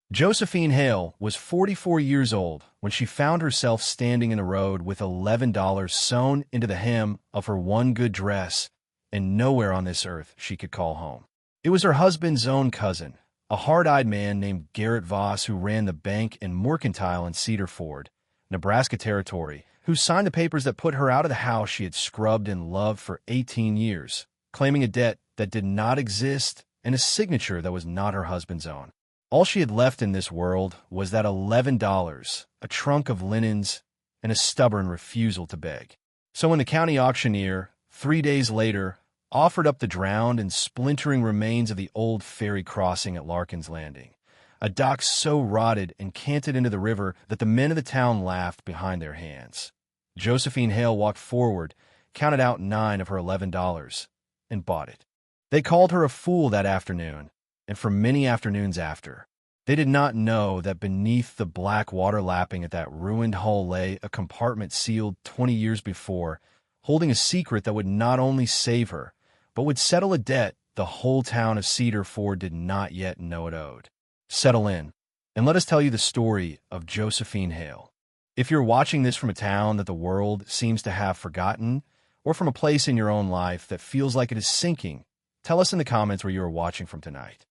Josephine Hale was 44 years old when she found herself standing in the road with $11 sewn into the hem of her one good dress, and nowhere on this earth she could call home. It was her husband's own cousin, a hard-eyed man named Garrett Voss, who ran the bank and mercantile in Cedar Ford, Nebraska Territory, who signed the papers that put her out of the house she had scrubbed and loved for 18 years, claiming a debt that did not exist and a signature that was not her husband's own. All she had left in this world was that $11, a trunk of linens, and a stubborn refusal to beg. So when the county auctioneer, 3 days later, offered up the drowned and splintering remains of the old ferry crossing at Larkin's Landing, a dock so rotted and canted into the river that the men of the town laughed behind their hands, Josephine Hale walked forward, counted out 9 of her $11, and bought it. They called her a fool that afternoon, and for many afternoons after. They did not know that beneath the black water lapping at that ruined hull lay a compartment sealed 20 years before, holding a secret that would not only save her, but would settle a debt the whole town of Cedar Ford did not yet know it owed. Settle in, and let us tell you the story of Josephine Hale. If you're watching this from a town that the world seems to have forgotten, or from a place in your own life that feels like it is sinking, tell us in the comments where you are watching from tonight.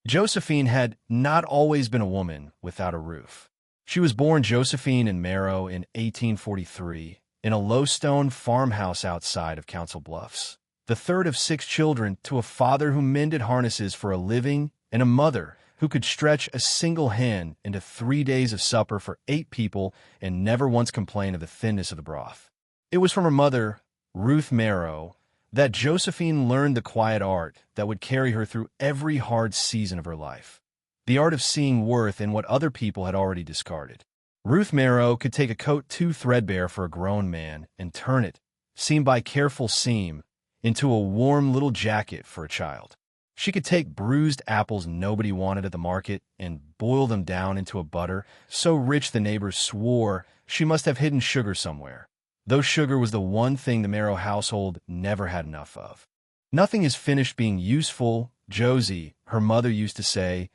Josephine had not always been a woman without a roof. She was born Josephine in Marrow in 1843 in a low-stone farmhouse outside of Council Bluffs, the third of 6 children to a father who mended harnesses for a living and a mother who could stretch a single hen into 3 days of supper for 8 people and never once complain of the thinness of the broth. It was from her mother, Ruth Marrow, that Josephine learned the quiet art that would carry her through every hard season of her life, the art of seeing worth in what other people had already discarded. Ruth Marrow could take a coat too threadbare for a grown man and turn it, seam by careful seam, into a warm little jacket for a child. She could take bruised apples nobody wanted at the market and boil them down into a butter so rich the neighbors swore she must have hidden sugar somewhere, though sugar was the one thing the Marrow household never had enough of. Nothing is finished being useful, Josie, her mother used to say,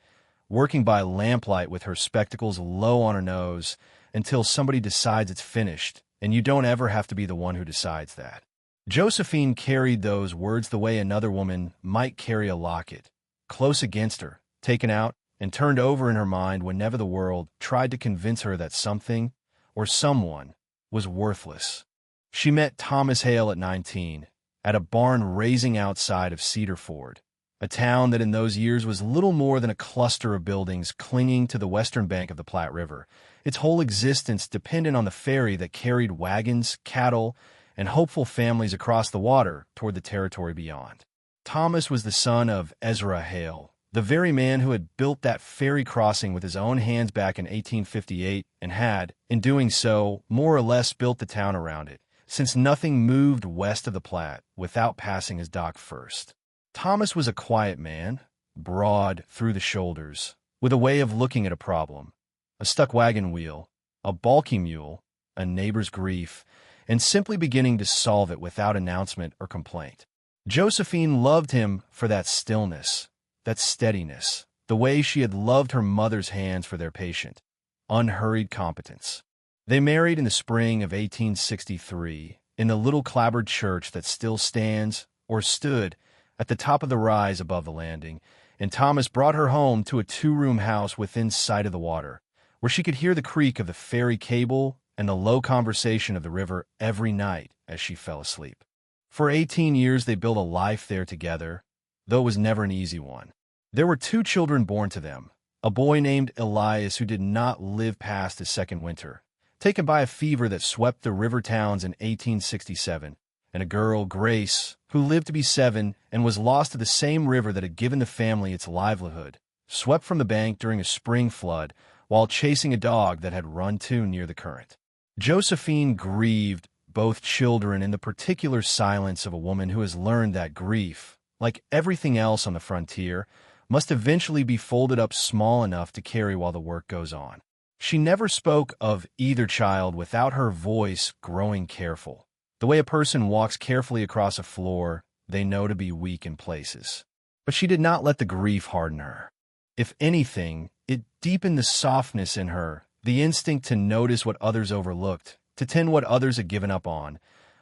working by lamplight with her spectacles low on her nose until somebody decides it's finished, and you don't ever have to be the one who decides that. Josephine carried those words the way another woman might carry a locket, close against her, taken out, and turned over in her mind whenever the world tried to convince her that something or someone was worthless. She met Thomas Hale at 19, at a barn raising outside of Cedar Ford, a town that in those years was little more than a cluster of buildings clinging to the western bank of the Platte River, its whole existence dependent on the ferry that carried wagons, cattle, and hopeful families across the water toward the territory beyond. Thomas was the son of Ezra Hale, the very man who had built that ferry crossing with his own hands back in 1858 and had, in doing so, more or less built the town around it, since nothing moved west of the Platte without passing his dock first. Thomas was a quiet man, broad through the shoulders, with a way of looking at a problem, a stuck wagon wheel, a balky mule, a neighbor's grief, and simply beginning to solve it without announcement or complaint. Josephine loved him for that stillness, that steadiness, the way she had loved her mother's hands for their patient, unhurried competence. They married in the spring of 1863 in the little clapboard church that still stands, or stood, at the top of the rise above the landing, and Thomas brought her home to a 2-room house within sight of the water, where she could hear the creak of the ferry cable and the low conversation of the river every night as she fell asleep. For 18 years they built a life there together, though it was never an easy one. There were 2 children born to them, a boy named Elias who did not live past his second winter, taken by a fever that swept the river towns in 1867, and a girl, Grace, who lived to be 7 and was lost to the same river that had given the family its livelihood, swept from the bank during a spring flood while chasing a dog that had run too near the current. Josephine grieved both children in the particular silence of a woman who has learned that grief, like everything else on the frontier, must eventually be folded up small enough to carry while the work goes on. She never spoke of either child without her voice growing careful, the way a person walks carefully across a floor they know to be weak in places. But she did not let the grief harden her. If anything, it deepened the softness in her, the instinct to notice what others overlooked, to tend what others had given up on,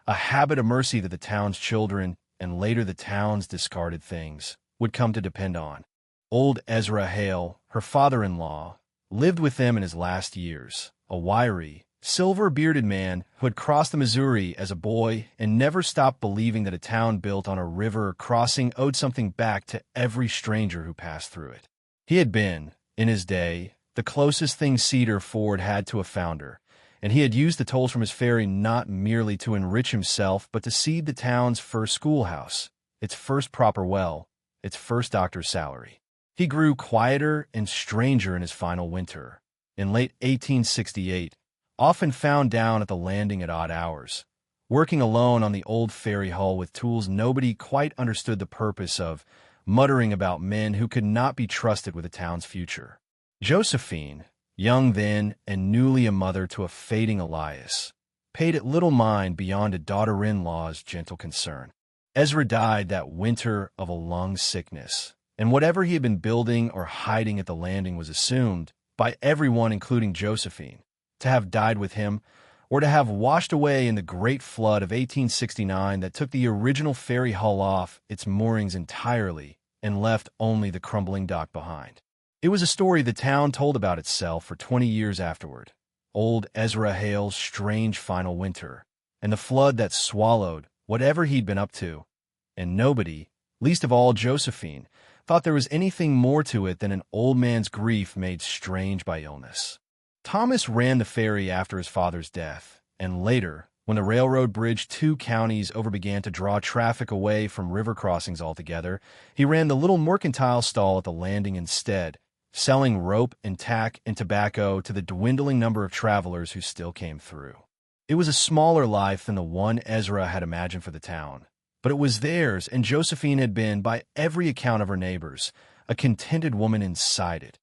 a habit of mercy that the town's children, and later the town's discarded things, would come to depend on. Old Ezra Hale, her father-in-law, lived with them in his last years, a wiry, silver-bearded man who had crossed the Missouri as a boy and never stopped believing that a town built on a river crossing owed something back to every stranger who passed through it. He had been, in his day, the closest thing Cedar Ford had to a founder, and he had used the tolls from his ferry not merely to enrich himself but to seed the town's first schoolhouse, its first proper well, its first doctor's salary. He grew quieter and stranger in his final winter. In late 1868, often found down at the landing at odd hours, working alone on the old ferry hull with tools nobody quite understood the purpose of, muttering about men who could not be trusted with the town's future. Josephine, young then and newly a mother to a fading Elias, paid it little mind beyond a daughter-in-law's gentle concern. Ezra died that winter of a lung sickness, and whatever he had been building or hiding at the landing was assumed, by everyone including Josephine, to have died with him, or to have washed away in the great flood of 1869 that took the original ferry hull off its moorings entirely and left only the crumbling dock behind. It was a story the town told about itself for 20 years afterward, old Ezra Hale's strange final winter, and the flood that swallowed whatever he'd been up to, and nobody, least of all Josephine, thought there was anything more to it than an old man's grief made strange by illness. Thomas ran the ferry after his father's death, and later, when the railroad bridged 2 counties over began to draw traffic away from river crossings altogether, he ran the little mercantile stall at the landing instead, selling rope and tack and tobacco to the dwindling number of travelers who still came through. It was a smaller life than the one Ezra had imagined for the town, but it was theirs, and Josephine had been, by every account of her neighbors, a contented woman inside it,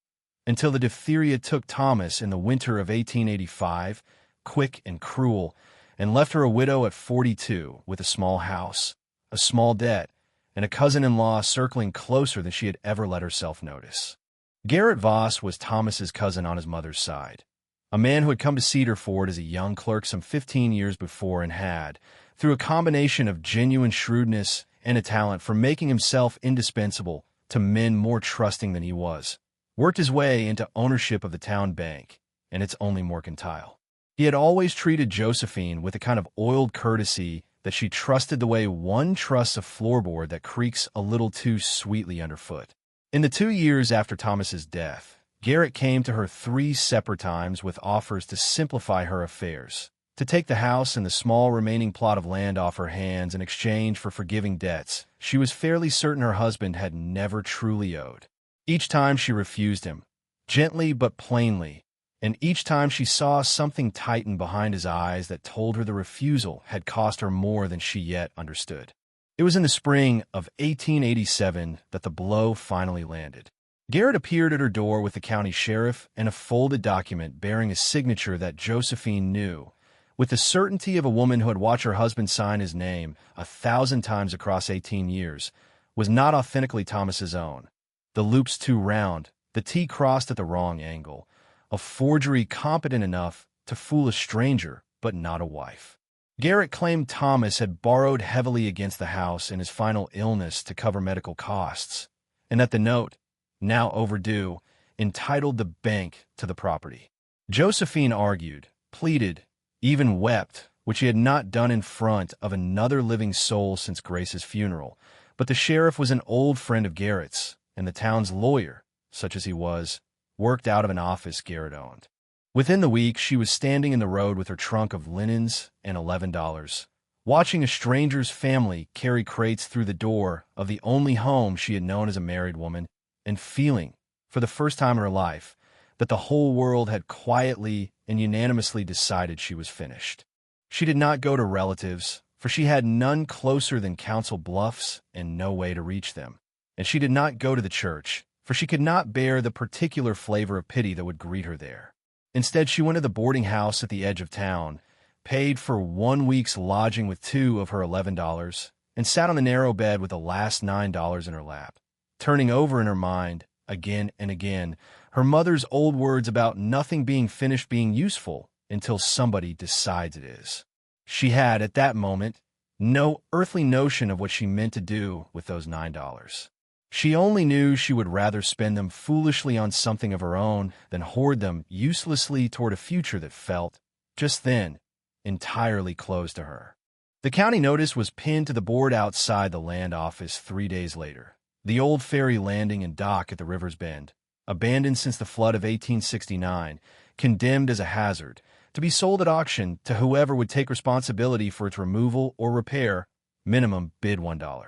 until the diphtheria took Thomas in the winter of 1885, quick and cruel, and left her a widow at 42 with a small house, a small debt, and a cousin-in-law circling closer than she had ever let herself notice. Garrett Voss was Thomas's cousin on his mother's side, a man who had come to Cedar Ford as a young clerk some 15 years before and had, through a combination of genuine shrewdness and a talent for making himself indispensable to men more trusting than he was, worked his way into ownership of the town bank and its only mercantile. He had always treated Josephine with a kind of oiled courtesy that she trusted the way one trusts a floorboard that creaks a little too sweetly underfoot. In the 2 years after Thomas's death, Garrett came to her 3 separate times with offers to simplify her affairs, to take the house and the small remaining plot of land off her hands in exchange for forgiving debts she was fairly certain her husband had never truly owed. Each time she refused him, gently but plainly, and each time she saw something tighten behind his eyes that told her the refusal had cost her more than she yet understood. It was in the spring of 1887 that the blow finally landed. Garrett appeared at her door with the county sheriff and a folded document bearing a signature that Josephine knew, with the certainty of a woman who had watched her husband sign his name 1,000 times across 18 years, was not authentically Thomas's own. The loops too round, the T crossed at the wrong angle, a forgery competent enough to fool a stranger, but not a wife. Garrett claimed Thomas had borrowed heavily against the house in his final illness to cover medical costs, and that the note, now overdue, entitled the bank to the property. Josephine argued, pleaded, even wept, which he had not done in front of another living soul since Grace's funeral, but the sheriff was an old friend of Garrett's, and the town's lawyer, such as he was, worked out of an office Garrett owned. Within the week, she was standing in the road with her trunk of linens and $11, watching a stranger's family carry crates through the door of the only home she had known as a married woman, and feeling, for the first time in her life, that the whole world had quietly and unanimously decided she was finished. She did not go to relatives, for she had none closer than Council Bluffs and no way to reach them. And she did not go to the church, for she could not bear the particular flavor of pity that would greet her there. Instead, she went to the boarding house at the edge of town, paid for 1 week's lodging with 2 of her $11, and sat on the narrow bed with the last $9 in her lap, turning over in her mind again and again, her mother's old words about nothing being finished being useful until somebody decides it is. She had, at that moment, no earthly notion of what she meant to do with those $9. She only knew she would rather spend them foolishly on something of her own than hoard them uselessly toward a future that felt, just then, entirely closed to her. The county notice was pinned to the board outside the land office 3 days later. The old ferry landing and dock at the river's bend, abandoned since the flood of 1869, condemned as a hazard, to be sold at auction to whoever would take responsibility for its removal or repair, minimum bid $1.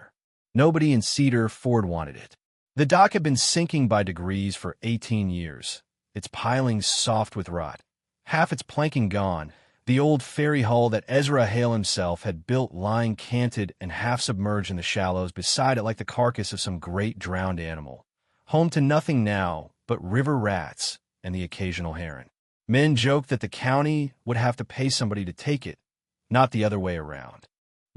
Nobody in Cedar Ford wanted it. The dock had been sinking by degrees for 18 years, its pilings soft with rot, half its planking gone. The old ferry hull that Ezra Hale himself had built lying canted and half-submerged in the shallows beside it like the carcass of some great drowned animal, home to nothing now but river rats and the occasional heron. Men joked that the county would have to pay somebody to take it, not the other way around.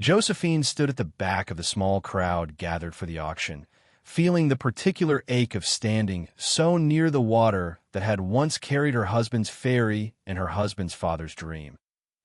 Josephine stood at the back of the small crowd gathered for the auction, feeling the particular ache of standing so near the water that had once carried her husband's ferry and her husband's father's dream.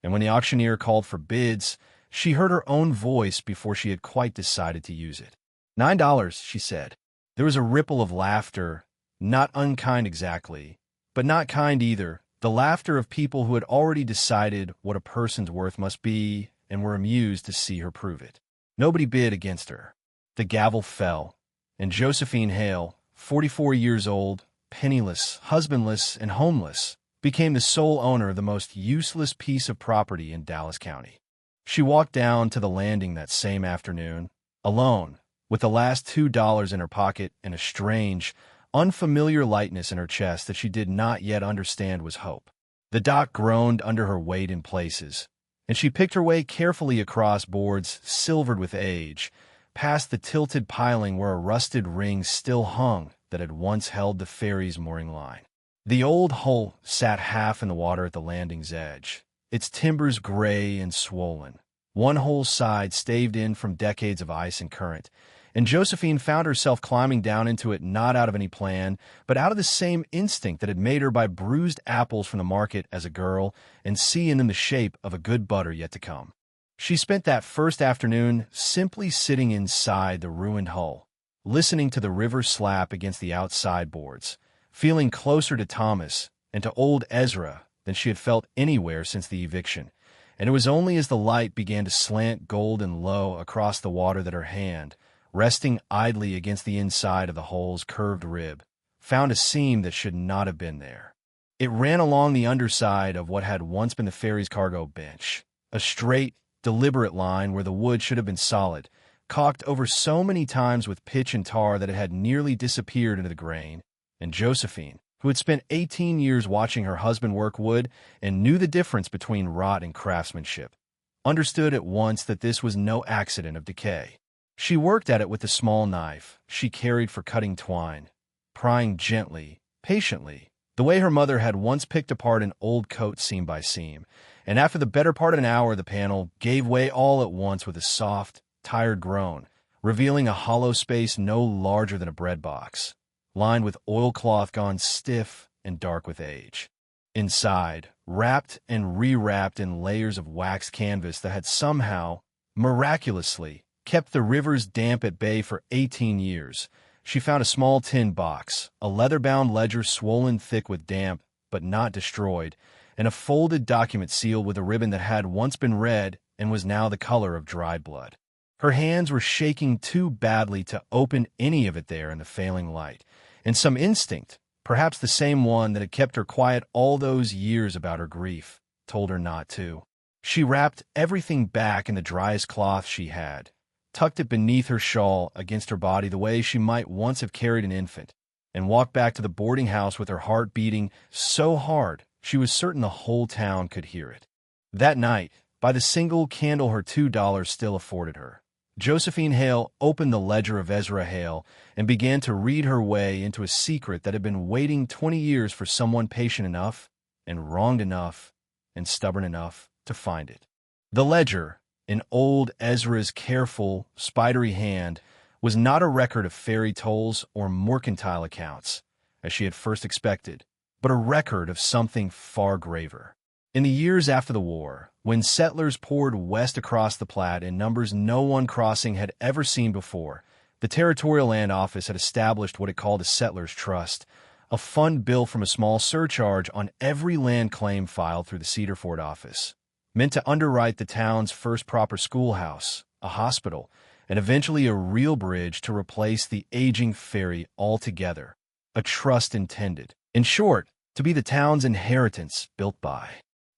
And when the auctioneer called for bids, she heard her own voice before she had quite decided to use it. $9, she said. There was a ripple of laughter, not unkind exactly, but not kind either, the laughter of people who had already decided what a person's worth must be and were amused to see her prove it. Nobody bid against her. The gavel fell, and Josephine Hale, 44 years old, penniless, husbandless, and homeless, became the sole owner of the most useless piece of property in Dallas County. She walked down to the landing that same afternoon, alone, with the last $2 in her pocket and a strange, unfamiliar lightness in her chest that she did not yet understand was hope. The dock groaned under her weight in places, and she picked her way carefully across boards silvered with age, past the tilted piling where a rusted ring still hung that had once held the ferry's mooring line. The old hull sat half in the water at the landing's edge, its timbers gray and swollen, one whole side staved in from decades of ice and current, and Josephine found herself climbing down into it not out of any plan, but out of the same instinct that had made her buy bruised apples from the market as a girl and see in them the shape of a good butter yet to come. She spent that first afternoon simply sitting inside the ruined hull, listening to the river slap against the outside boards, feeling closer to Thomas and to old Ezra than she had felt anywhere since the eviction, and it was only as the light began to slant golden low across the water that her hand, resting idly against the inside of the hull's curved rib, found a seam that should not have been there. It ran along the underside of what had once been the ferry's cargo bench, a straight, deliberate line where the wood should have been solid, caulked over so many times with pitch and tar that it had nearly disappeared into the grain, and Josephine, who had spent 18 years watching her husband work wood and knew the difference between rot and craftsmanship, understood at once that this was no accident of decay. She worked at it with the small knife she carried for cutting twine, prying gently, patiently, the way her mother had once picked apart an old coat seam by seam, and after the better part of an hour the panel gave way all at once with a soft, tired groan, revealing a hollow space no larger than a bread box, lined with oilcloth gone stiff and dark with age. Inside, wrapped and rewrapped in layers of waxed canvas that had somehow, miraculously, kept the rivers damp at bay for 18 years, she found a small tin box, a leather-bound ledger swollen thick with damp but not destroyed, and a folded document sealed with a ribbon that had once been red and was now the color of dried blood. Her hands were shaking too badly to open any of it there in the failing light, and some instinct, perhaps the same one that had kept her quiet all those years about her grief, told her not to. She wrapped everything back in the driest cloth she had, tucked it beneath her shawl against her body the way she might once have carried an infant, and walked back to the boarding house with her heart beating so hard she was certain the whole town could hear it. That night, by the single candle her $2 still afforded her, Josephine Hale opened the ledger of Ezra Hale and began to read her way into a secret that had been waiting 20 years for someone patient enough and wronged enough and stubborn enough to find it. The ledger, in old Ezra's careful, spidery hand, was not a record of fairy tales or mercantile accounts, as she had first expected, but a record of something far graver. In the years after the war, when settlers poured west across the Platte in numbers no one crossing had ever seen before, the Territorial Land Office had established what it called a Settlers' Trust, a fund built from a small surcharge on every land claim filed through the Cedar Fort office, meant to underwrite the town's first proper schoolhouse, a hospital, and eventually a real bridge to replace the aging ferry altogether. A trust intended, in short, to be the town's inheritance built by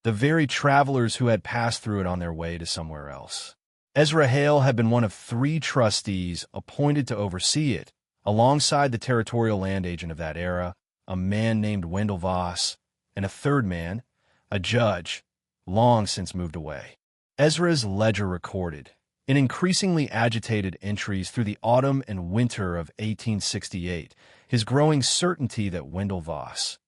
the very travelers who had passed through it on their way to somewhere else. Ezra Hale had been one of 3 trustees appointed to oversee it, alongside the territorial land agent of that era, a man named Wendell Voss, and a third man, a judge, long since moved away. Ezra's ledger recorded, in increasingly agitated entries through the autumn and winter of 1868, his growing certainty that Wendell Voss,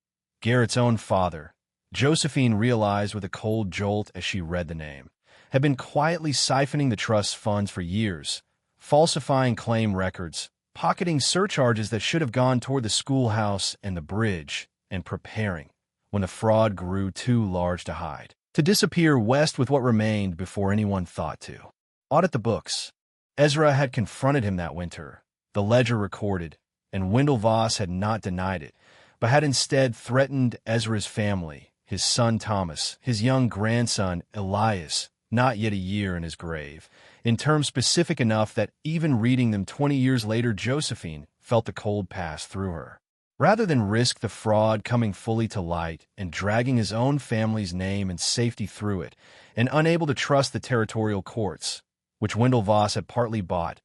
Garrett's own father, Josephine realized with a cold jolt as she read the name, had been quietly siphoning the trust's funds for years, falsifying claim records, pocketing surcharges that should have gone toward the schoolhouse and the bridge, and preparing, when the fraud grew too large to hide, to disappear west with what remained before anyone thought to audit the books. Ezra had confronted him that winter, the ledger recorded, and Wendell Voss had not denied it, but had instead threatened Ezra's family, his son Thomas, his young grandson Elias, not yet a year in his grave, in terms specific enough that even reading them 20 years later, Josephine felt the cold pass through her. Rather than risk the fraud coming fully to light and dragging his own family's name and safety through it, and unable to trust the territorial courts, which Wendell Voss had partly bought,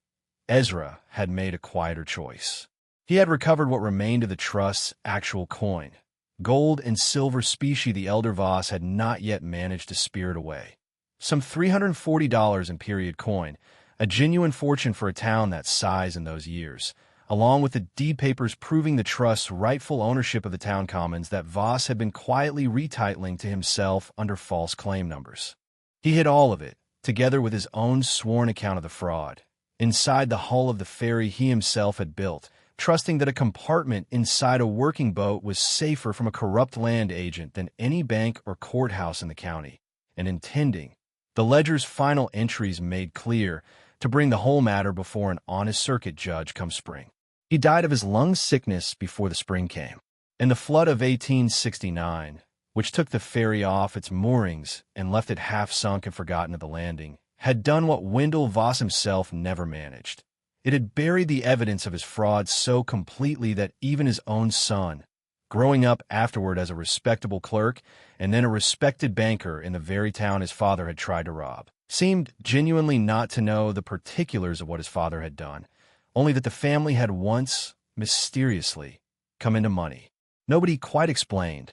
Ezra had made a quieter choice. He had recovered what remained of the trust's actual coin, gold and silver specie the elder Voss had not yet managed to spirit away. Some $340 in period coin, a genuine fortune for a town that size in those years, along with the deed papers proving the trust's rightful ownership of the town commons that Voss had been quietly retitling to himself under false claim numbers. He hid all of it, together with his own sworn account of the fraud, inside the hull of the ferry he himself had built, trusting that a compartment inside a working boat was safer from a corrupt land agent than any bank or courthouse in the county, and intending, the ledger's final entries made clear, to bring the whole matter before an honest circuit judge come spring. He died of his lung sickness before the spring came, and the flood of 1869, which took the ferry off its moorings and left it half sunk and forgotten at the landing, had done what Wendell Voss himself never managed. It had buried the evidence of his fraud so completely that even his own son, growing up afterward as a respectable clerk and then a respected banker in the very town his father had tried to rob, seemed genuinely not to know the particulars of what his father had done, only that the family had once, mysteriously, come into money. Nobody quite explained.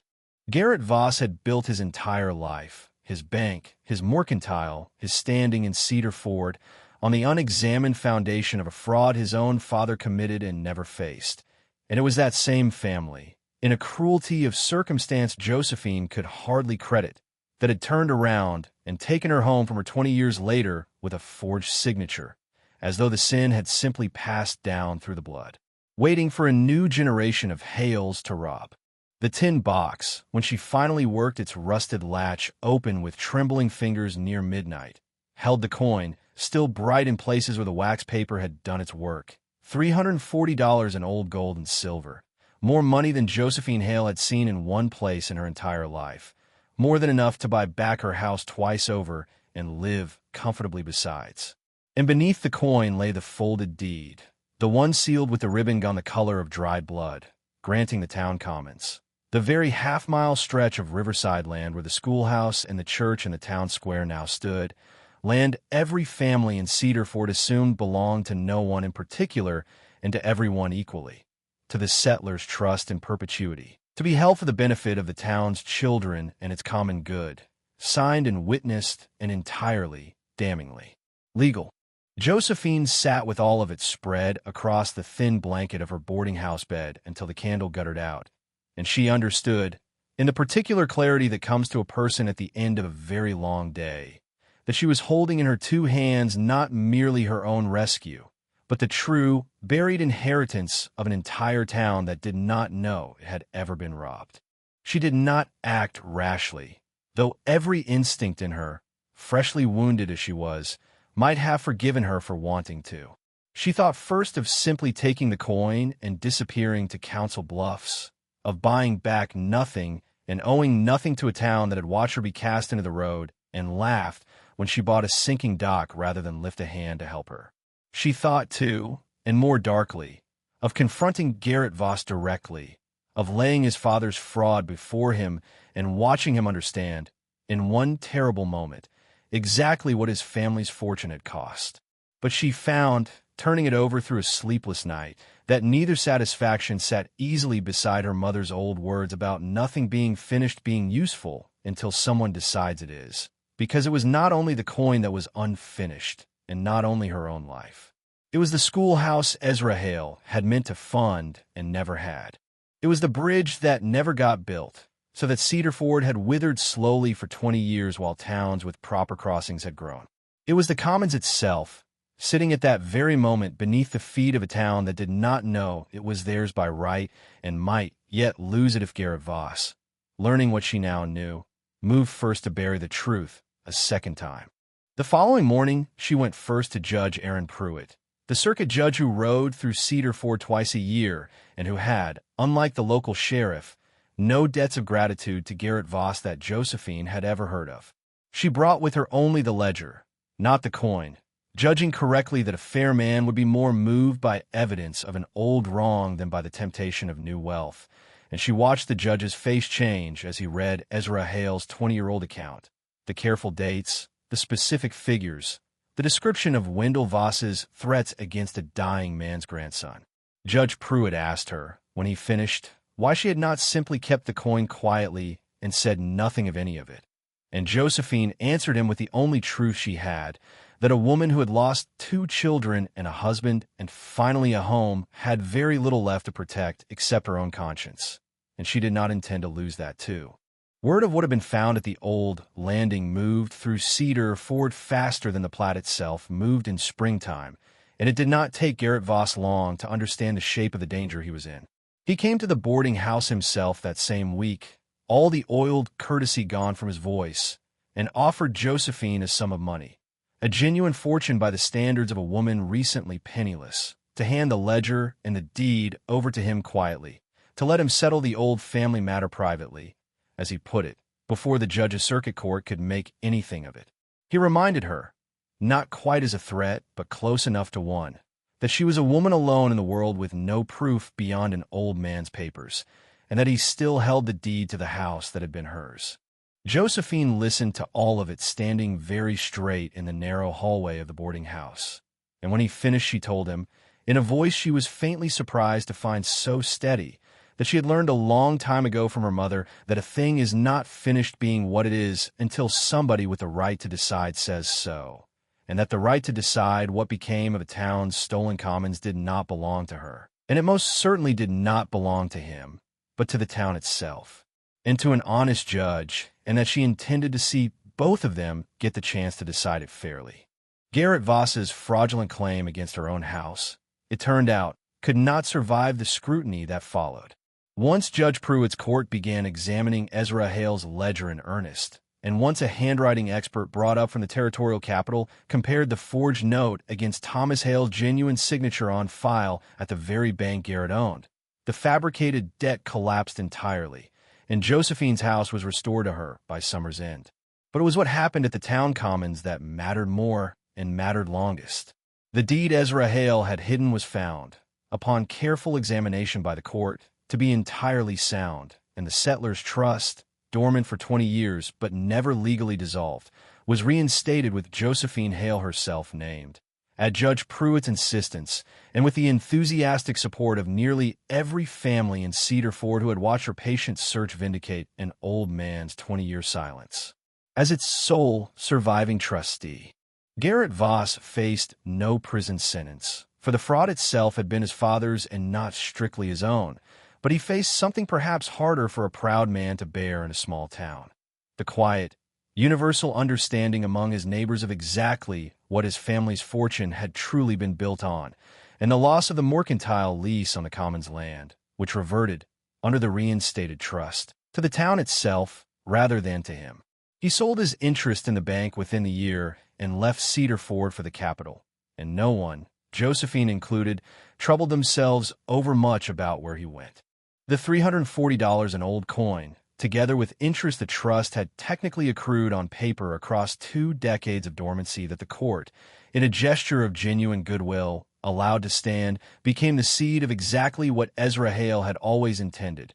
Garrett Voss had built his entire life, his bank, his mercantile, his standing in Cedar Fort, on the unexamined foundation of a fraud his own father committed and never faced. And it was that same family, in a cruelty of circumstance Josephine could hardly credit, that had turned around and taken her home from her 20 years later with a forged signature, as though the sin had simply passed down through the blood, waiting for a new generation of Hales to rob. The tin box, when she finally worked its rusted latch open with trembling fingers near midnight, held the coin, still bright in places where the wax paper had done its work. $340 in old gold and silver. More money than Josephine Hale had seen in one place in her entire life. More than enough to buy back her house twice over and live comfortably besides. And beneath the coin lay the folded deed, the one sealed with the ribbon gone the color of dried blood, granting the town commons, the very half-mile stretch of riverside land where the schoolhouse and the church and the town square now stood, land every family in Cedar Fort assumed belonged to no one in particular and to everyone equally, to the settlers' trust in perpetuity, to be held for the benefit of the town's children and its common good, signed and witnessed and entirely, damningly, legal. Josephine sat with all of it spread across the thin blanket of her boarding house bed until the candle guttered out, and she understood, in the particular clarity that comes to a person at the end of a very long day, that she was holding in her two hands not merely her own rescue, but the true, buried inheritance of an entire town that did not know it had ever been robbed. She did not act rashly, though every instinct in her, freshly wounded as she was, might have forgiven her for wanting to. She thought first of simply taking the coin and disappearing to Council Bluffs, of buying back nothing and owing nothing to a town that had watched her be cast into the road, and laughed when she bought a sinking dock rather than lift a hand to help her. She thought, too, and more darkly, of confronting Garrett Voss directly, of laying his father's fraud before him and watching him understand, in one terrible moment, exactly what his family's fortune had cost. But she found, turning it over through a sleepless night, that neither satisfaction sat easily beside her mother's old words about nothing being finished being useful until someone decides it is, because it was not only the coin that was unfinished, and not only her own life. It was the schoolhouse Ezra Hale had meant to fund and never had. It was the bridge that never got built, so that Cedar Ford had withered slowly for 20 years while towns with proper crossings had grown. It was the Commons itself, sitting at that very moment beneath the feet of a town that did not know it was theirs by right and might yet lose it if Garrett Voss, learning what she now knew, moved first to bury the truth a second time. The following morning, she went first to Judge Aaron Pruitt, the circuit judge who rode through Cedar Ford twice a year and who had, unlike the local sheriff, no debts of gratitude to Garrett Voss that Josephine had ever heard of. She brought with her only the ledger, not the coin, judging correctly that a fair man would be more moved by evidence of an old wrong than by the temptation of new wealth, and she watched the judge's face change as he read Ezra Hale's 20-year-old account, the careful dates, the specific figures, the description of Wendell Voss's threats against a dying man's grandson. Judge Pruitt asked her, when he finished, why she had not simply kept the coin quietly and said nothing of any of it. And Josephine answered him with the only truth she had, that a woman who had lost 2 children and a husband and finally a home had very little left to protect except her own conscience, and she did not intend to lose that too. Word of what had been found at the old landing moved through Cedar Ford faster than the Platte itself moved in springtime, and it did not take Garrett Voss long to understand the shape of the danger he was in. He came to the boarding house himself that same week, all the oiled courtesy gone from his voice, and offered Josephine a sum of money, a genuine fortune by the standards of a woman recently penniless, to hand the ledger and the deed over to him quietly, to let him settle the old family matter privately, as he put it, before the judge's circuit court could make anything of it. He reminded her, not quite as a threat, but close enough to one, that she was a woman alone in the world with no proof beyond an old man's papers, and that he still held the deed to the house that had been hers. Josephine listened to all of it standing very straight in the narrow hallway of the boarding house, and when he finished she told him, in a voice she was faintly surprised to find so steady, that she had learned a long time ago from her mother that a thing is not finished being what it is until somebody with the right to decide says so, and that the right to decide what became of a town's stolen commons did not belong to her, and it most certainly did not belong to him, but to the town itself, and to an honest judge, and that she intended to see both of them get the chance to decide it fairly. Garrett Voss's fraudulent claim against her own house, it turned out, could not survive the scrutiny that followed. Once Judge Pruitt's court began examining Ezra Hale's ledger in earnest, and once a handwriting expert brought up from the territorial capital compared the forged note against Thomas Hale's genuine signature on file at the very bank Garrett owned, the fabricated debt collapsed entirely, and Josephine's house was restored to her by summer's end. But it was what happened at the town commons that mattered more and mattered longest. The deed Ezra Hale had hidden was found, upon careful examination by the court, to be entirely sound, and the settlers' trust, dormant for 20 years but never legally dissolved, was reinstated with Josephine Hale herself named. At Judge Pruitt's insistence, and with the enthusiastic support of nearly every family in Cedar Ford who had watched her patient search vindicate an old man's 20-year silence. As its sole surviving trustee, Garrett Voss faced no prison sentence, for the fraud itself had been his father's and not strictly his own, but he faced something perhaps harder for a proud man to bear in a small town: the quiet, universal understanding among his neighbors of exactly what his family's fortune had truly been built on, and the loss of the mercantile lease on the Commons land, which reverted, under the reinstated trust, to the town itself rather than to him. He sold his interest in the bank within the year and left Cedar Ford for the capital, and no one, Josephine included, troubled themselves overmuch about where he went. The $340 in old coin, together with interest the trust had technically accrued on paper across 2 decades of dormancy that the court, in a gesture of genuine goodwill, allowed to stand, became the seed of exactly what Ezra Hale had always intended: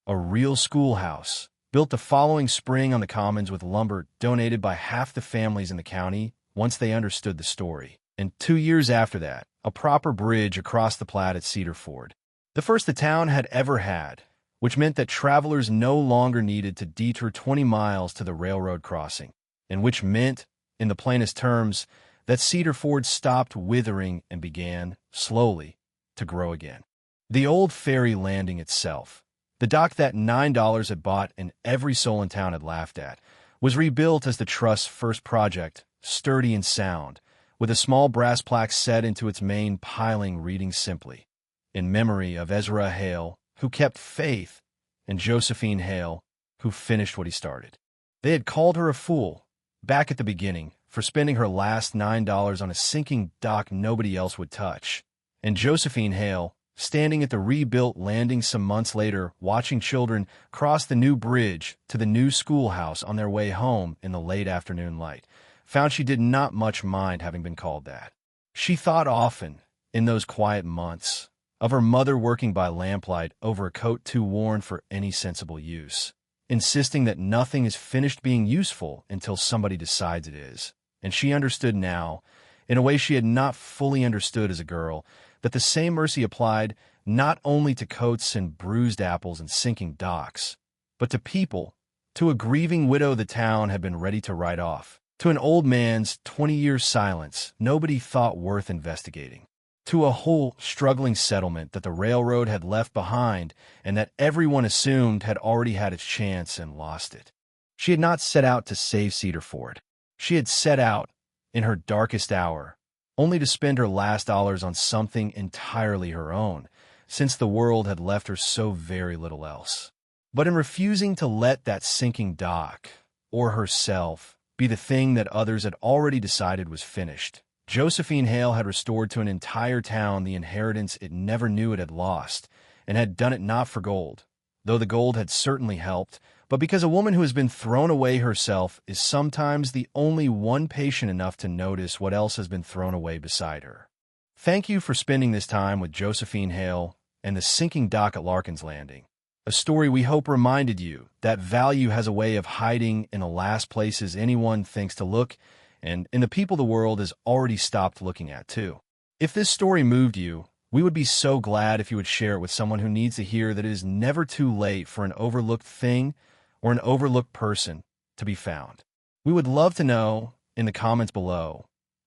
a real schoolhouse, built the following spring on the Commons with lumber donated by half the families in the county once they understood the story, and 2 years after that, a proper bridge across the Platte at Cedar Ford, the first the town had ever had, which meant that travelers no longer needed to detour 20 miles to the railroad crossing, and which meant, in the plainest terms, that Cedar Ford stopped withering and began, slowly, to grow again. The old ferry landing itself, the dock that $9 had bought and every soul in town had laughed at, was rebuilt as the trust's first project, sturdy and sound, with a small brass plaque set into its main piling reading simply, "In memory of Ezra Hale, who kept faith, and Josephine Hale, who finished what he started." They had called her a fool, back at the beginning, for spending her last $9 on a sinking dock nobody else would touch, and Josephine Hale, standing at the rebuilt landing some months later, watching children cross the new bridge to the new schoolhouse on their way home in the late afternoon light, found she did not much mind having been called that. She thought often, in those quiet months, of her mother working by lamplight over a coat too worn for any sensible use, insisting that nothing is finished being useful until somebody decides it is. And she understood now, in a way she had not fully understood as a girl, that the same mercy applied not only to coats and bruised apples and sinking docks, but to people, to a grieving widow the town had been ready to write off, to an old man's 20-year silence nobody thought worth investigating, to a whole struggling settlement that the railroad had left behind and that everyone assumed had already had its chance and lost it. She had not set out to save Cedar Ford. She had set out, in her darkest hour, only to spend her last dollars on something entirely her own, since the world had left her so very little else. But in refusing to let that sinking dock, or herself, be the thing that others had already decided was finished, Josephine Hale had restored to an entire town the inheritance it never knew it had lost, and had done it not for gold, though the gold had certainly helped, but because a woman who has been thrown away herself is sometimes the only one patient enough to notice what else has been thrown away beside her. Thank you for spending this time with Josephine Hale and the sinking dock at Larkin's Landing, a story we hope reminded you that value has a way of hiding in the last places anyone thinks to look, and in the people the world has already stopped looking at, too. If this story moved you, we would be so glad if you would share it with someone who needs to hear that it is never too late for an overlooked thing or an overlooked person to be found. We would love to know, in the comments below,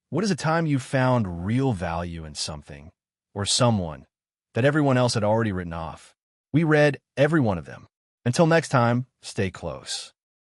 what is a time you found real value in something or someone that everyone else had already written off. We read every one of them. Until next time, stay close.